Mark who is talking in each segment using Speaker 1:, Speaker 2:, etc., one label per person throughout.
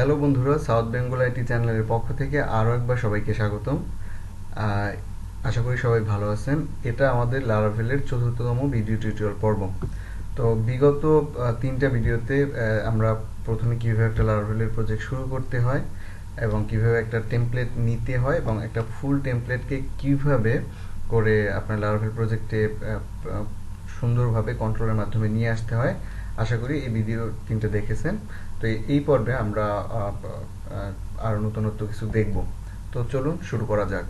Speaker 1: Hello বন্ধুরা, south Bengal IT চ্যানেলের পক্ষ থেকে আরও একবার সবাইকে স্বাগতম। আহ, আশা করি সবাই ভালো আছেন। এটা আমাদের লারাভেলের চতুর্থতম ভিডিও টিউটোরিয়াল পর্ব। তো বিগত তিনটা ভিডিওতে আমরা প্রথমে কীভাবে একটা লারাভেলের প্রজেক্ট শুরু করতে হয় এবং কিভাবে একটা টেমপ্লেট নিতে হয় এবং একটা ফুল টেমপ্লেটকে কিভাবে করে আপনার লারাভেল প্রজেক্টে সুন্দরভাবে কন্ট্রোলের মাধ্যমে নিয়ে আসতে হয়, আশা করি এই ভিডিও তিনটে দেখেছেন। তো এই পর্বে আমরা আরও নতুনত্ব কিছু দেখব। তো চলুন শুরু করা যাক।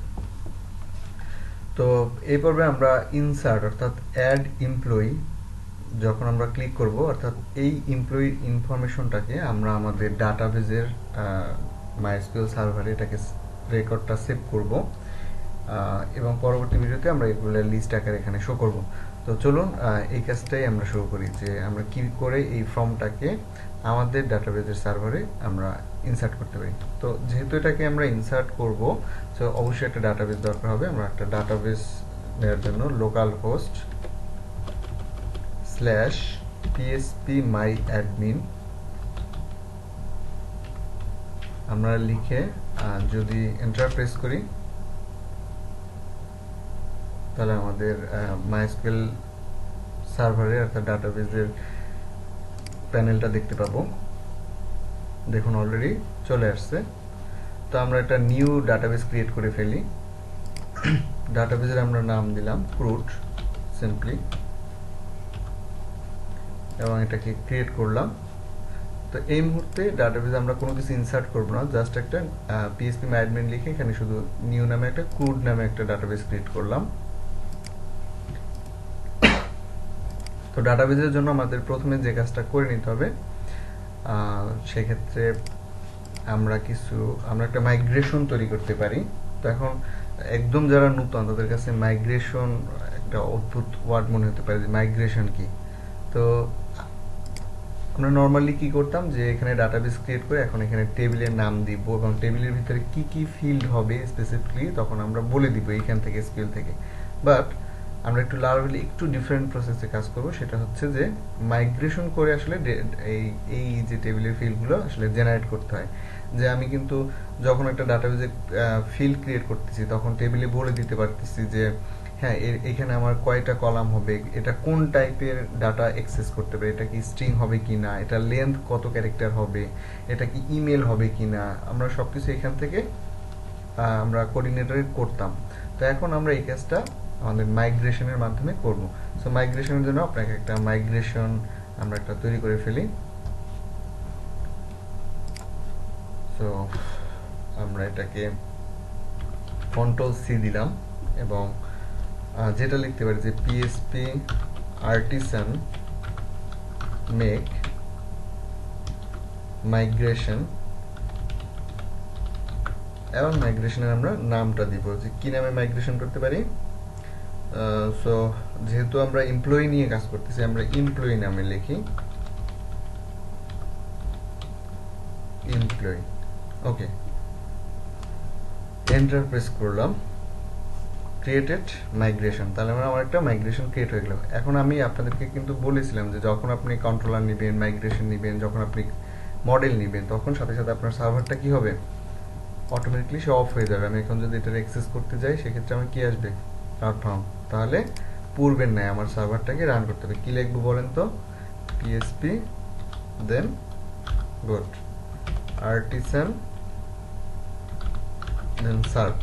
Speaker 1: তো এই পর্বে আমরা ইনসার্ট অর্থাৎ অ্যাড এমপ্লয়ি যখন আমরা ক্লিক করব, অর্থাৎ এই এমপ্লয়ির ইনফরমেশনটাকে আমরা আমাদের ডাটাবেজের মাইএসকিউএল সার্ভারে এটাকে রেকর্ডটা সেভ করব এবং পরবর্তী ভিডিওতে আমরা এগুলোর লিস্ট আকারে এখানে শো করব। তো চলুন এই কাজটাই আমরা শুরু করি, যে আমরা কি করে এই ফর্মটাকে আমাদের ডাটাবেজের সার্ভারে আমরা ইনসার্ট করতে পারি। তো যেহেতু এটাকে আমরা ইনসার্ট করব, তো অবশ্যই একটা ডাটাবেজ দরকার হবে। আমরা একটা ডাটাবেজ নেওয়ার জন্য লোকাল হোস্ট /phpMyAdmin আমরা লিখে যদি এন্টার প্রেস করি, তাহলে আমাদের মাইএসকিউএল সার্ভারে অর্থাৎ ডাটাবেজের প্যানেলটা দেখতে পাবো। দেখুন অলরেডি চলে আসছে। তো আমরা একটা নিউ ডাটাবেজ ক্রিয়েট করে ফেলি। ডাটাবেজের আমরা নাম দিলাম ক্রুড সিম্পলি এবং এটাকে ক্রিয়েট করলাম। তো এই মুহূর্তে ডাটাবেজে আমরা কোনো কিছু ইনসার্ট করব না, জাস্ট একটা phpMyAdmin লিখে এখানে শুধু নিউ নামে একটা ক্রুড নামে একটা ডাটাবেজ ক্রিয়েট করলাম। তো ডাটাবেজের জন্য আমাদের প্রথমে যে কাজটা করে নিতে হবে, সেক্ষেত্রে আমরা একটা মাইগ্রেশন তৈরি করতে পারি। তো এখন একদম যারা নতুন তাদের কাছে মাইগ্রেশন একটা অদ্ভুত ওয়ার্ড মনে হতে পারে, যে মাইগ্রেশন কি। তো আমরা নর্মালি কি করতাম, যে এখানে ডাটাবেস ক্রিয়েট করে এখন এখানে টেবিলের নাম দিব এবং টেবিলের ভিতরে কি কি ফিল্ড হবে স্পেসিফিকলি তখন আমরা বলে দিব এইখান থেকে স্কিল থেকে। বাট আমরা একটু লারাভেলে একটু ডিফারেন্ট প্রসেসে কাজ করব, সেটা হচ্ছে যে মাইগ্রেশন করে আসলে এই যে টেবিলের ফিল্ডগুলো আসলে জেনারেট করতে হয়। যে আমি কিন্তু যখন একটা ডাটাবেজে ফিল্ড ক্রিয়েট করতেছি তখন টেবিলে বলে দিতে পারতেছি যে হ্যাঁ এখানে আমার কয়টা কলাম হবে, এটা কোন টাইপের ডাটা অ্যাক্সেস করতে পারে, এটা কি স্ট্রিং হবে কি না, এটা লেন্থ কত ক্যারেক্টার হবে, এটা কি ইমেল হবে কি না, আমরা সব কিছু এখান থেকে আমরা কোঅর্ডিনেটরে করতাম। তো এখন আমরা এই কাজটা আমাদের মাইগ্রেশনের মাধ্যমে করব। সো মাইগ্রেশনের জন্য আপনাকে একটা মাইগ্রেশন আমরা একটা তৈরি করে ফেলি। সো আমরা এটাকে Ctrl+C দিলাম এবং যেটা লিখতে পারি যে PHP artisan make migration এবং মাইগ্রেশনের আমরা নামটা দিব, যে কি নামে মাইগ্রেশন করতে পারি। সো যেহেতু আমরা এমপ্লয়ি নিয়ে কাজ করতেছি, আমরা এমপ্লয়ি নামে লিখি এমপ্লয়ি। ওকে, এন্টার প্রেস করলাম, ক্রিয়েটেড মাইগ্রেশন। তাহলে আমার একটা মাইগ্রেশন ক্রিয়েট হয়ে গেল। এখন আমি আপনাদেরকে কিন্তু বলেছিলাম যে যখন আপনি কন্ট্রোলার নেবেন, মাইগ্রেশন নেবেন, যখন আপনি মডেল নেবেন, তখন সাথে সাথে আপনার সার্ভারটা কি হবে, অটোমেটিকলি সে অফ হয়ে যাবে। আমি এখন যদি এটা অ্যাক্সেস করতে যাই, সেক্ষেত্রে আমার কি আসবে, নট ফাউন্ড। তাহলে পূর্বের ন্যায় আমার সার্ভারটাকে রান করতে হবে। কি লিখবো বলেন তো, PHP দেন গুড আর্টিসান দেন সার্ভ।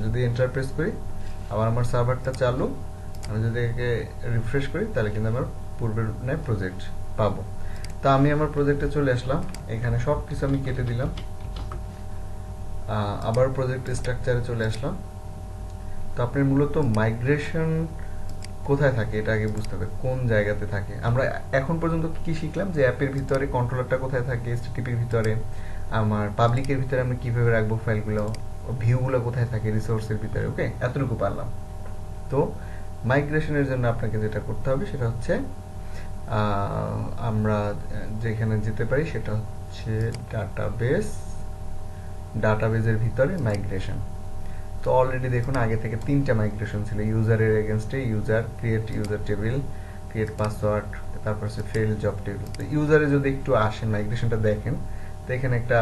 Speaker 1: যদি এন্টার প্রেস করি, আবার আমার সার্ভারটা চালু। আমি যদি একে রিফ্রেশ করি, তাহলে কিন্তু আমার পূর্বের ন্যায় প্রজেক্ট পাবো। তা আমি আমার প্রজেক্টে চলে আসলাম, এখানে সব কিছু আমি কেটে দিলাম, আবার প্রজেক্ট স্ট্রাকচারে চলে আসলাম। তো আপনার মূলত মাইগ্রেশন কোথায় থাকে এটা আগে বুঝতে হবে, কোন জায়গাতে থাকে। আমরা এখন পর্যন্ত কি শিখলাম, যে অ্যাপের ভিতরে কন্ট্রোলারটা কোথায় থাকে, HTTP-র ভিতরে, আমার পাবলিকের ভিতরে আমি কিভাবে রাখবো ফাইলগুলো, ভিউগুলো কোথায় থাকে রিসোর্সের ভিতরে। ওকে, এতটুকু পারলাম। তো মাইগ্রেশনের জন্য আপনাকে যেটা করতে হবে সেটা হচ্ছে আমরা যেখানে যেতে পারি সেটা হচ্ছে ডাটাবেজের ভিতরে মাইগ্রেশন। তো অলরেডি দেখুন আগে থেকে 3টা মাইগ্রেশন ছিল। ইউজারের এগেনস্টে user, create user table, create password, তারপর হচ্ছে ফেল জব টেবিল। তো ইউজারে যদি একটু আসেন, মাইগ্রেশনটা দেখেন, তো এখানে একটা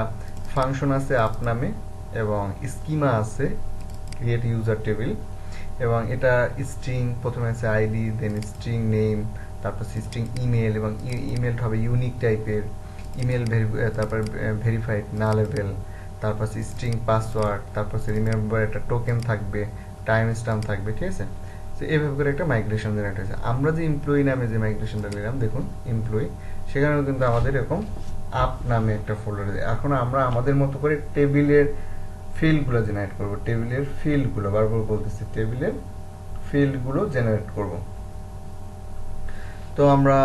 Speaker 1: ফাংশন আছে আপ নামে এবং স্কিমা আছে ক্রিয়েট ইউজার টেবিল, এবং এটা স্ট্রিং প্রথমে আছে আইডি, দেন স্ট্রিং নেম, তারপর স্ট্রিং ইমেল, এবং ইমেলটা হবে ইউনিক টাইপের ইমেল, তারপর ভেরিফাইড না লেভেল, তারপর স্ট্রিং পাসওয়ার্ড, তারপর রিমেম্বার একটা টোকেন থাকবে, টাইম স্ট্যাম্প থাকবে, ঠিক আছে। তো এইভাবে করে একটা মাইগ্রেশন জেনারেট হয়েছে। আমরা যে এমপ্লয়ি নামে যে মাইগ্রেশনটা নিলাম, দেখুন এমপ্লয়ি, সেখানেও কিন্তু আমাদের এরকম আপ নামে একটা ফোল্ডার দেয়। এখন আমরা আমাদের মতো করে টেবিলের ফিল্ডগুলো জেনারেট করব, টেবিলের ফিল্ডগুলো, বারবার বলতেছি টেবিলের ফিল্ডগুলো জেনারেট করব। তো আমরা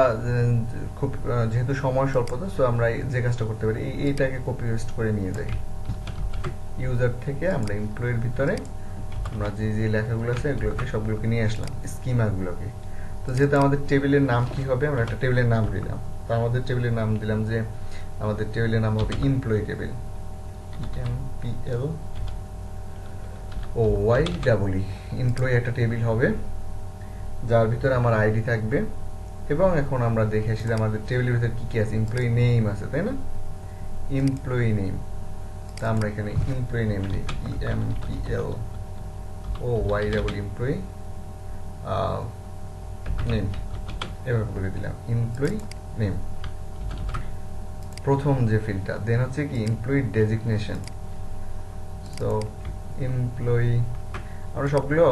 Speaker 1: খুব যেহেতু সময় স্বল্পতা, সো আমরা যে কাজটা করতে পারি এইটাকে কপি পেস্ট করে নিয়ে যাই ইউজার থেকে, আমরা এমপ্লয়ির ভিতরে আমরা যে যে লেখাগুলো আছে এগুলোকে সবগুলোকে নিয়ে আসলাম, স্কিমাগুলোকে। তো যেহেতু আমাদের টেবিলের নাম কি হবে, আমরা একটা টেবিলের নাম দিলাম। তো আমাদের টেবিলের নাম দিলাম যে আমাদের টেবিলের নাম হবে employee table, EMPL OYEE, employee একটা টেবিল হবে যার ভিতরে আমার আইডি থাকবে। এবং এখন আমরা দেখে আসি যে আমাদের টেবিলের ভিতরে কি কি আছে, এমপ্লয়ি নেম আছে, তাই না? এমপ্লয়ি নেম, তা আমরা এখানে এমপ্লয়ি নেম দিই, EMPL OYEE এমপ্লয়ি নেম, এভাবে করে দিলাম এমপ্লয়ি নেম প্রথম যে ফিল্ডটা। দেন হচ্ছে কি এমপ্লয়ি ডেজিগনেশন। সো এমপ্লয়ি, আমরা সবগুলো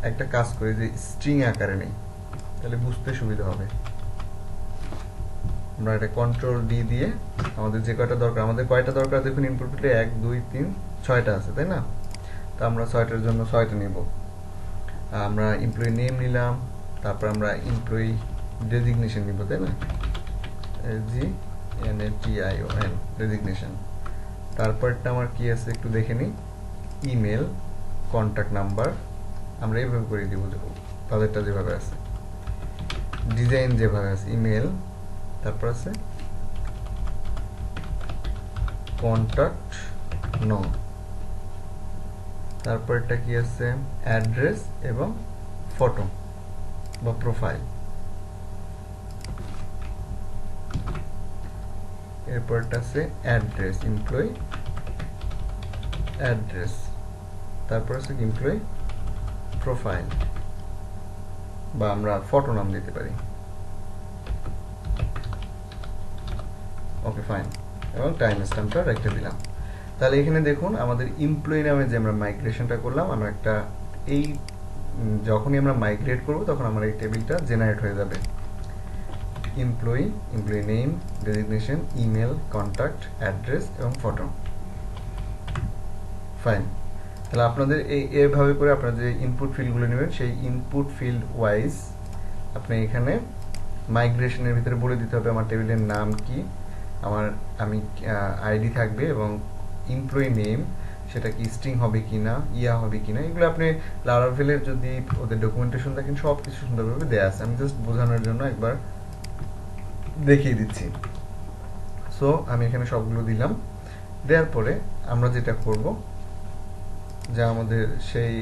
Speaker 1: একটা কাজ করি যে স্ট্রিং আকারে নেই, তাহলে বুঝতে সুবিধা হবে। আমরা এটা কন্ট্রোল ডি দিয়ে আমাদের যে কয়টা দরকার, আমাদের কয়টা দরকার দেখুন, ইনপুট ফিল্ডে 1 2 3 6টা আছে, তাই না? তো আমরা 6টার জন্য 6টা নিব। আমরা এমপ্লয়ি নেম নিলাম, তারপর আমরা এমপ্লয়ি ডেজিগনেশন নিব, তাই না? GNATION designation. তারপরটা আমার কি আছে একটু দেখে নিই, ইমেল, কন্ট্যাক্ট নাম্বার, আমরা এইভাবে করে দিব তাদেরটা যেভাবে আছে, ডিজাইন যেভাবে আছে, ইমেল, তারপর আছে কন্ট্যাক্ট নং, তারপরটা কি আছে অ্যাড্রেস এবং ফটো বা প্রোফাইল, এরপরটা আছে অ্যাড্রেস, এমপ্লয়ি অ্যাড্রেস, তারপর আছে এমপ্লয়ি প্রোফাইল, বা আমরা ফটো নাম দিতে পারি। ওকে ফাইন, এবং টাইম স্ট্যাম্পটা রেখে দিলাম। তাহলে এখানে দেখুন আমাদের এমপ্লয়ি নামে যে আমরা মাইগ্রেশনটা করলাম, আমরা একটা এই যখনই আমরা মাইগ্রেট করব তখন আমার এই টেবিলটা জেনারেট হয়ে যাবে, employee, employee name, designation, email, contact, address এবং ফটো। ফাইন, তাহলে আপনাদের এইভাবে করে আপনারা যে ইনপুট ফিল্ডগুলো নেবেন, সেই ইনপুট ফিল্ড ওয়াইজ আপনি এখানে মাইগ্রেশনের ভিতরে বলে দিতে হবে আমার টেবিলের নাম কি, আমি আইডি থাকবে, এবং এমপ্লয়ি নেম সেটা কি স্ট্রিং হবে কিনা, হবে কিনা, এগুলো আপনি লারাভেলের যদি ওদের ডকুমেন্টেশন দেখেন সব কিছু সুন্দরভাবে দেওয়া আছে। আমি জাস্ট বোঝানোর জন্য একবার দেখিয়ে দিচ্ছি। সো আমি এখানে সবগুলো দিলাম, দেওয়ার পরে আমরা যেটা করব, যা আমাদের সেই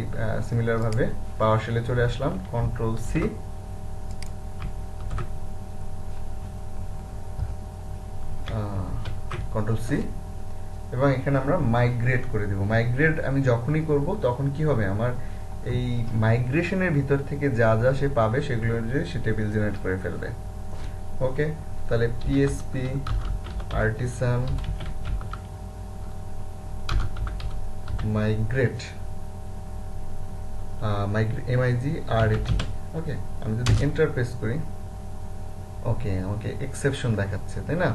Speaker 1: সিমিলার ভাবে পাওয়ার শেলে চলে আসলাম, কন্ট্রোল সি, এবং এখানে আমরা মাইগ্রেট করে দেব। মাইগ্রেট আমি যখনই করব তখন কি হবে, আমার এই মাইগ্রেশনের ভিতর থেকে যা যা সে পাবে সেগুলো সে টেবিল জেনারেট করে ফেলবে। ওকে, তাহলে পিএসপি আর্টিসান মাইগ্রেট MIGRAT। ওকে, আমি যদি এন্টার প্রেস করি, ওকে আমাকে এক্সেপশন দেখাচ্ছে, তাই না?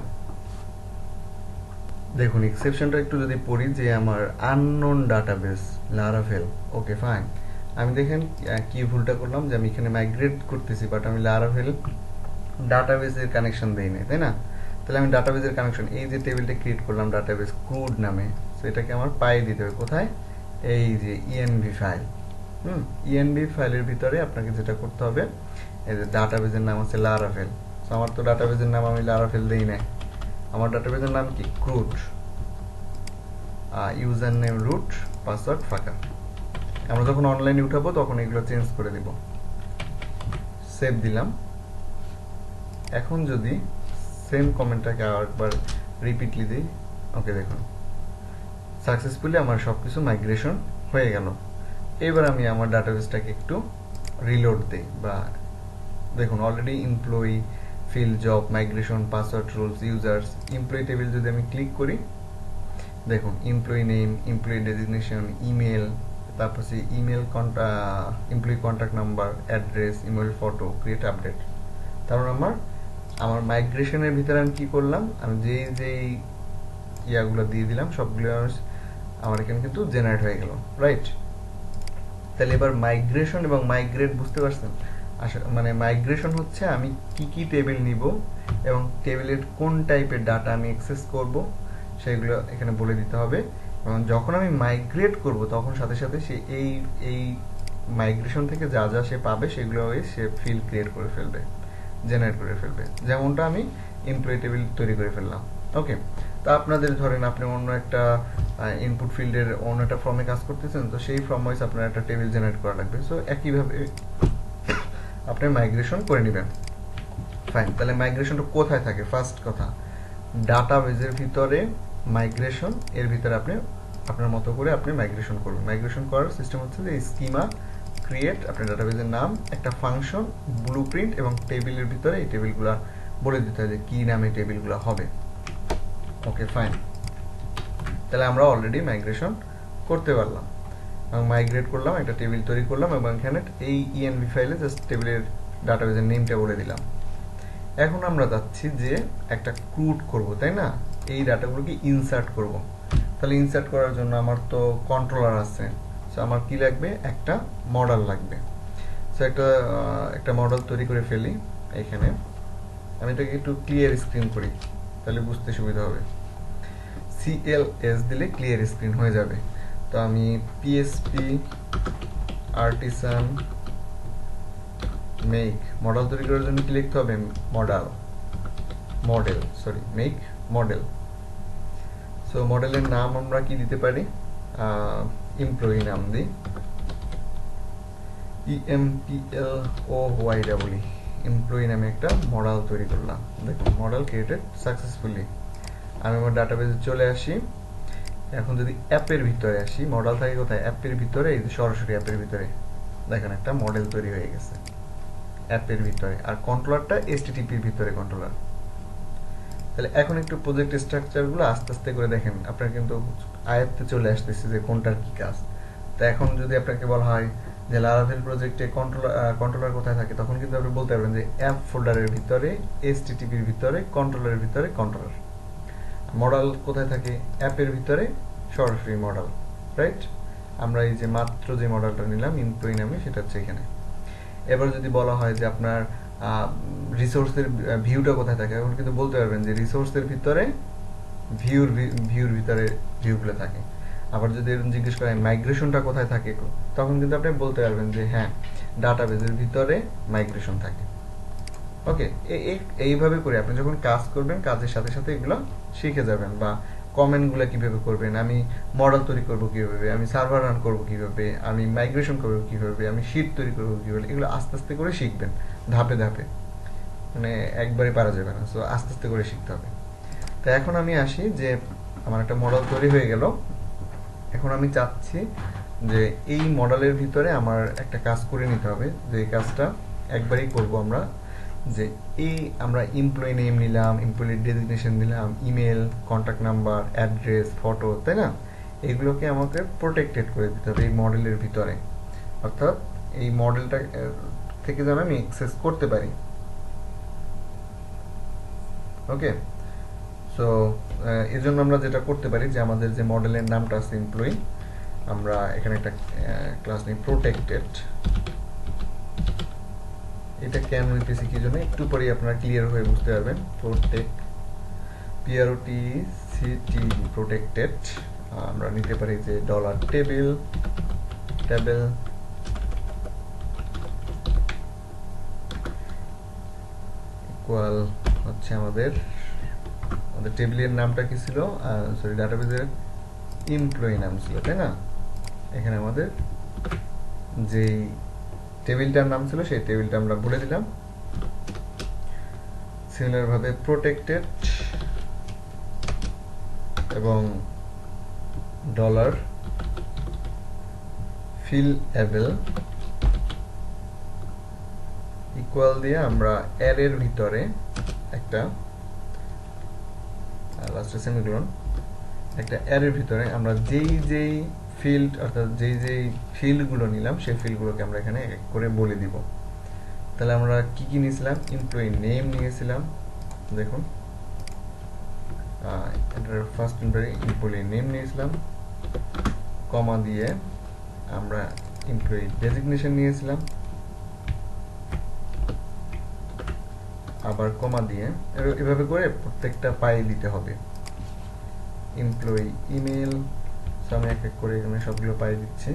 Speaker 1: দেখুন এক্সেপশনটা একটু যদি পড়ি, যে আমার unknown database Laravel. Okay fine, আমি দেখেন কি ভুলটা করলাম, যে আমি এখানে মাইগ্রেট করতেছি বাট আমি লারাভেল ডাটাবেসের কানেকশন দেই নাই, তাই না? তাহলে আমি ডাটাবেসের কানেকশন, এই যে টেবিলটা ক্রিয়েট করলাম ডাটাবেস ক্রুড নামে, তো এটাকে আমার পাইয়ে দিতে হবে কোথায়, এই যে ইএনভি ফাইল। ইএনভি ফাইলের ভিতরে আপনাকে যেটা করতে হবে, এই যে ডাটাবেসের নাম হচ্ছে লারাভেল। তো আমার তো ডাটাবেসের নাম আমি লারাভেল দেই নাই, আমার ডাটাবেসের নাম কি crud, user name root, password ফাঁকা। আমরা যখন অনলাইনে উঠাবো তখন এগুলো চেঞ্জ করে দিব। সেভ দিলাম। এখন যদি সেম কমেন্টটাকে আরেকবার রিপিটলি দিই, ওকে, দেখুন সাকসেসফুলি আমার সবকিছু মাইগ্রেশন হয়ে গেল। এবার আমি আমার ডাটাবেসটাকে একটু রিলোড দেই, বা দেখুন already employee, field, job, migration, password, rules, users, employee table যদি আমি ক্লিক করি, দেখুন employee name, employee designation, email, তারপর হচ্ছে email employee contact number, address, email, photo, create, update. তারপর আমার মাইগ্রেশনের ভিতরে আমি কি করলাম, আমি যেই ইয়াগুলো দিয়ে দিলাম সবগুলো আমার এখানে কিন্তু জেনারেট হয়ে গেল, রাইট? তাহলে এবার মাইগ্রেশন এবং মাইগ্রেট বুঝতে পারছেন? মানে মাইগ্রেশন হচ্ছে আমি কি টেবিল নিব এবং টেবিলের কোন টাইপের ডাটা আমি অ্যাক্সেস করব সেগুলো এখানে বলে দিতে হবে। এবং যখন আমি মাইগ্রেট করব তখন সাথে সাথে সে এই মাইগ্রেশন থেকে যা যা সে পাবে সেগুলো সে ফিল্ড ক্রিয়েট করে ফেলবে, জেনারেট করে ফেলবে। যেমনটা আমি এমপ্লয়ি টেবিল তৈরি করে ফেললাম। ওকে, তা আপনাদের ধরেন আপনি অন্য একটা ইনপুট ফিল্ডের অন্য একটা ফর্মে কাজ করতেছেন, তো সেই ফর্ম ওয়াইজ আপনার একটা টেবিল জেনারেট করা লাগবে। সো একইভাবে আপনি মাইগ্রেশন করে নেবেন। ফাইন, তাহলে মাইগ্রেশনটা কোথায় থাকে? ফার্স্ট কথা, ডাটাবেজের ভিতরে মাইগ্রেশন, এর ভিতরে আপনি আপনার মতো করে আপনি মাইগ্রেশন করবেন। মাইগ্রেশন করার সিস্টেম হচ্ছে যে স্কিমা ক্রিয়েট, আপনার ডাটাবেজের নাম, একটা ফাংশন, ব্লুপ্রিন্ট এবং টেবিলের ভিতরে এই টেবিলগুলো বলে দিতে হবে যে কী নামে টেবিলগুলো হবে। ওকে ফাইন, তাহলে আমরা অলরেডি মাইগ্রেশন করতে পারলাম এবং মাইগ্রেট করলাম, একটা টেবিল তৈরি করলাম এবং এখানে এই ইএনভি ফাইলে জাস্ট টেবিলের ডাটাবেজের নেমটা বলে দিলাম। এখন আমরা যাচ্ছি যে একটা ক্রুড করব, তাই না? এই ডাটাগুলোকে ইনসার্ট করব। তাহলে ইনসার্ট করার জন্য আমার তো কন্ট্রোলার আছে, সো আমার কি লাগবে? একটা মডেল লাগবে। সো একটা মডেল তৈরি করে ফেলি। এখানে আমি এটাকে একটু ক্লিয়ার স্ক্রিন করি, তাহলে বুঝতে সুবিধা হবে। CLS দিলে ক্লিয়ার স্ক্রিন হয়ে যাবে। তো আমি PHP আর্টিসান মেক মডেল তৈরি করার জন্য কি লিখতে হবে? Make model. সো মডেলের নাম আমরা কি দিতে পারি? এমপ্লয়ি নাম দিই, EMPLOYE, এমপ্লয়ি নামে একটা মডেল তৈরি করলাম। দেখুন মডেল ক্রিয়েটেড সাকসেসফুলি। আমি আমার ডাটাবেজে চলে আসি। এখন যদি অ্যাপের ভিতরে আসি, মডেল থাকে কোথায়? অ্যাপের ভিতরে, এই যে সরাসরি অ্যাপের ভিতরে দেখেন একটা মডেল তৈরি হয়ে গেছে অ্যাপের ভিতরে, আর কন্ট্রোলারটা HTTP-র ভিতরে কন্ট্রোলার। তাহলে এখন একটু প্রজেক্ট স্ট্রাকচারগুলো আস্তে আস্তে করে দেখেন, আপনার কিন্তু আয়ত্তে চলে আসতেছে যে কোনটার কি কাজ। তো এখন যদি আপনাকে বলা হয় যে লারাভেল প্রজেক্টে কন্ট্রোলার কোথায় থাকে, তখন কিন্তু আপনি বলতে পারবেন যে অ্যাপ ফোল্ডারের ভিতরে, HTTP-র ভিতরে, কন্ট্রোলারের ভিতরে কন্ট্রোলার। মডেল কোথায় থাকে? অ্যাপের ভিতরে সরাসরি মডেল, রাইট? আমরা এই যে মাত্র যে মডেলটা নিলাম এমপ্লয়ি নামে, সেটা হচ্ছে এখানে। এবার যদি বলা হয় যে আপনার রিসোর্সের ভিউটা কোথায় থাকে, এখন কিন্তু বলতে পারবেন যে রিসোর্সের ভিতরে ভিউর ভিতরে ভিউগুলো থাকে। আবার যদি এরকম জিজ্ঞেস করেন মাইগ্রেশনটা কোথায় থাকে, তখন কিন্তু আপনি বলতে পারবেন যে হ্যাঁ, ডাটাবেজের ভিতরে মাইগ্রেশন থাকে। ওকে, এইভাবে করে আপনি যখন কাজ করবেন, কাজের সাথে সাথে এগুলো শিখে যাবেন। বা কমেন্টগুলো কিভাবে করবেন, আমি মডেল তৈরি করব কিভাবে, আমি সার্ভার রান করব কিভাবে, আমি মাইগ্রেশন করব কিভাবে, আমি শীট তৈরি করব কিভাবে, এগুলো আস্তে আস্তে করে শিখবেন, ধাপে ধাপে, মানে একবারে পারা যাবে না। সো আস্তে আস্তে করে শিখতে হবে। তো এখন আমি আসি যে আমার একটা মডেল তৈরি হয়ে গেল। এখন আমি চাচ্ছি যে এই মডেলের ভিতরে আমার একটা কাজ করে নিতে হবে, যে কাজটা একবারই করব আমরা। যে আমরা এমপ্লয়ি নেম নিলাম, এমপ্লয়ি ডেজিগনেশন নিলাম, email, contact number, address, photo, তাই না? এগুলোকে আমাকে প্রোটেক্টেড করে দিতে হবে এই মডেলের ভিতরে, অর্থাৎ এই মডেলটা থেকে যেন আমি অ্যাক্সেস করতে পারি। ওকে, সো এর জন্য আমরা যেটা করতে পারি যে আমাদের যে মডেলের নামটা আছে এমপ্লয়ি, আমরা এখানে একটা ক্লাস নিই প্রোটেক্টেড। এটা কেন নিতেছি কি জন্য একটু পরেই আপনারা ক্লিয়ার হয়ে বুঝতে পারবেন। প্রোটেক্টেড আমরা নিতে পারি যে $টেবিল ইকুয়াল হচ্ছে আমাদের টেবিলের নামটা কি ছিল? সরি, ডাটাবেজের এমপ্লয়ি নাম ছিল, তাই না? এখানে আমাদের যেই টেবিলটার নাম ছিল সেই টেবিলটা আমরা বলে দিলাম। সিমিলার ভাবে প্রোটেক্টেড এবং $fillable ইকুয়াল দিয়ে আমরা অ্যারের ভিতরে একটা লাস্টে সেমিকোলন, একটা অ্যারের ভিতরে আমরা যেই ফিল্ড অর্থাৎ যেই ফিল্ডগুলো নিলাম সেই ফিল্ডগুলোকে আমরা এখানে এক করে বলে দিব। তাহলে আমরা কি কি নিয়েছিলাম? এমপ্লয়ি নেম নিয়েছিলাম, দেখুন এটার ফার্স্ট এমপ্লয়ি নেম নিয়েছিলাম, কমা দিয়ে আমরা এমপ্লয়ি ডেজিগনেশন নিয়েছিলাম, আবার কমা দিয়ে এভাবে করে প্রত্যেকটা পাই দিতে হবে। এমপ্লয়ি ইমেল, আমি এক এক করে এখানে সবগুলো পাই দিচ্ছি।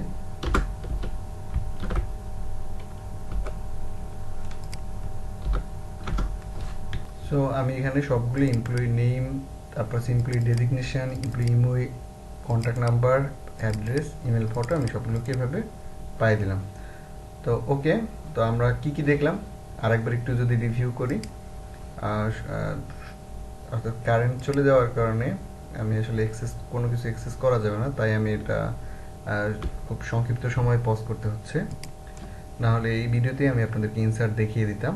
Speaker 1: সো আমি এখানে সবগুলো এমপ্লয়ি নেম, তারপর employee designation, employee email, contact number, address, email, photo, আমি সবগুলোকে এভাবে পাই দিলাম। তো ওকে, তো আমরা কি কি দেখলাম আরেকবার একটু যদি রিভিউ করি। অর্থাৎ কারেন্ট চলে যাওয়ার কারণে আমি আসলে কোনো কিছু অ্যাক্সেস করা যাবে না, তাই আমি এটা খুব সংক্ষিপ্ত সময় পজ করতে হচ্ছে, না হলে এই ভিডিওতে আমি আপনাদেরকে ইনসার্ট দেখিয়ে দিতাম।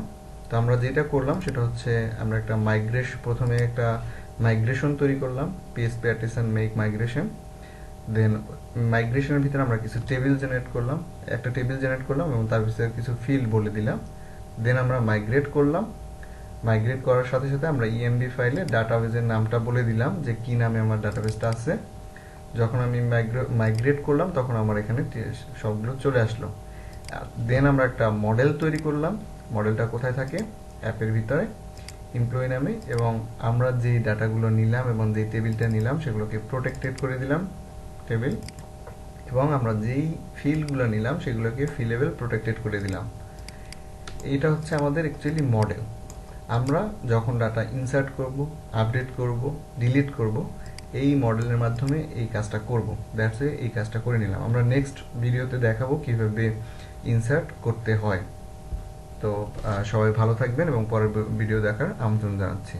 Speaker 1: তো আমরা যেটা করলাম সেটা হচ্ছে আমরা একটা প্রথমে একটা মাইগ্রেশন তৈরি করলাম, পিএসপি আর্টিসান মেক মাইগ্রেশন। দেন মাইগ্রেশনের ভিতরে আমরা কিছু টেবিল জেনারেট করলাম, একটা টেবিল জেনারেট করলাম এবং তার ভিতরে কিছু ফিল্ড বলে দিলাম। দেন আমরা মাইগ্রেট করলাম, মাইগ্রেট করার সাথে সাথে আমরা ইএমবি ফাইলে ডাটাবেজের নামটা বলে দিলাম যে কি নামে আমার ডাটাবেসটা আছে। যখন আমি মাইগ্রেট করলাম তখন আমার এখানে সবগুলো চলে আসলো। দেন আমরা একটা মডেল তৈরি করলাম, মডেলটা কোথায় থাকে? অ্যাপের ভিতরে এমপ্লয়ি নামে, এবং আমরা যেই ডাটাগুলো নিলাম এবং যেই টেবিলটা নিলাম সেগুলোকে প্রোটেক্টেড করে দিলাম টেবিল, এবং আমরা যেই ফিল্ডগুলো নিলাম সেগুলোকে ফিলেবল প্রোটেক্টেড করে দিলাম। এইটা হচ্ছে আমাদের অ্যাকচুয়ালি মডেল। আমরা যখন ডাটা ইনসার্ট করব, আপডেট করব, ডিলিট করব, এই মডেলের মাধ্যমে এই কাজটা করব। দ্যাটস এই কাজটা করে নিলাম। আমরা নেক্সট ভিডিওতে দেখাবো কিভাবে ইনসার্ট করতে হয়। তো সবাই ভালো থাকবেন এবং পরের ভিডিও দেখার আমন্ত্রণ জানাচ্ছি।